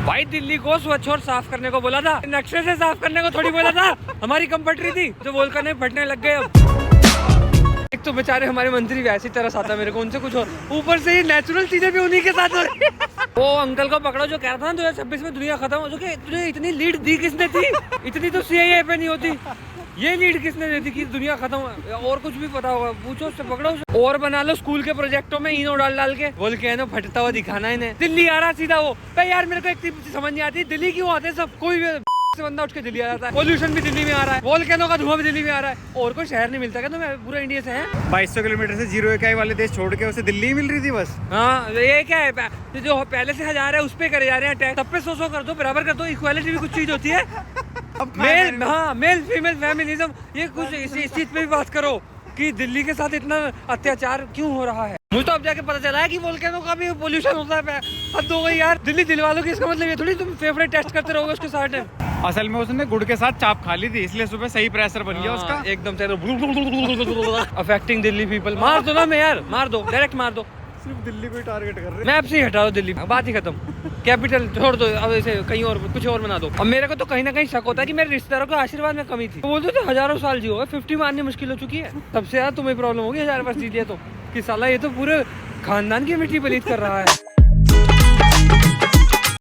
भाई दिल्ली को स्वच्छ और साफ करने को बोला था, नक्शे से साफ करने को थोड़ी बोला था। हमारी कम पट रही थी जो बोलकर नहीं फटने लग गए अब। एक तो बेचारे हमारे मंत्री वैसी तरह आता मेरे को उनसे कुछ और, ऊपर से ये नेचुरल चीजें भी उन्हीं के साथ हो रही है। वो अंकल को पकड़ो जो कह रहा था 2026 में दुनिया खत्म हो चुकी, तुझे इतनी लीड दी किसने थी? इतनी तो CIA पे नहीं होती, ये लीड किसने दे दी कि दुनिया खत्म? और कुछ भी पता होगा पूछो उससे, पकड़ो उसे। और बना लो स्कूल के प्रोजेक्टों में इनो डाल के, बोल के ना फटता हुआ दिखाना इन्हें। दिल्ली आ रहा सीधा वो यार, मेरे को एक चीज समझ नहीं आती, दिल्ली क्यों आते सब? कोई भी से बंदा उठ के दिल्ली आ जाता है। पोल्यूशन भी दिल्ली में आ रहा है, वोल्केनो का धुआं भी दिल्ली में आ रहा है। और कोई शहर नहीं मिलता क्या तुम्हें पूरा इंडिया से? है 2200 किलोमीटर से जीरो इकाई वाले देश छोड़ के उसे दिल्ली ही मिल रही थी बस। हाँ ये क्या है, जो पहले से 1000 है उस पे करे जा रहे हैं टैक्स, सब पे 100 कर दो, बराबर कर दो। इक्वालिटी भी कुछ चीज होती है। मेल, हाँ मेल फीमेल फेमिनिज्म, ये कुछ इस चीज पे भी बात करो कि दिल्ली के साथ इतना अत्याचार क्यों हो रहा है। मुझे तो अब जाके पता चला है कि वोल्केनो का भी पोल्यूशन होता है। हद हो गई यार, दिल्ली दिल वालों की, इसका मतलब ये थोड़ी तुम फेवरेट टेस्ट करते रहोगे उसके साथ टाइम। असल में उसने गुड़ के साथ चाप खा ली थी, इसलिए सुबह सही प्रेशर बन गया उसका एकदम से। Affecting Delhi people. मार दो ना मैं यार, मार दो, डायरेक्ट मार दो। सिर्फ दिल्ली को टारगेट कर रहे। मैं अब से ही हटा दो दिल्ली, बात ही खत्म। कैपिटल छोड़ दो, अब ऐसे कहीं और कुछ और बना दो। अब मेरे को तो कहीं ना कहीं शक होता है कि मेरे रिश्तेदारों के आशीर्वाद में कमी थी। बोलते थे हजारों साल जियो, 50 मारनी मुश्किल हो चुकी है। सबसे ज्यादा तुम्हें प्रॉब्लम होगी 1000 वर्ष जी लिया तो, कि साला ये तो पूरे खानदान की मिट्टी पलीत कर रहा है।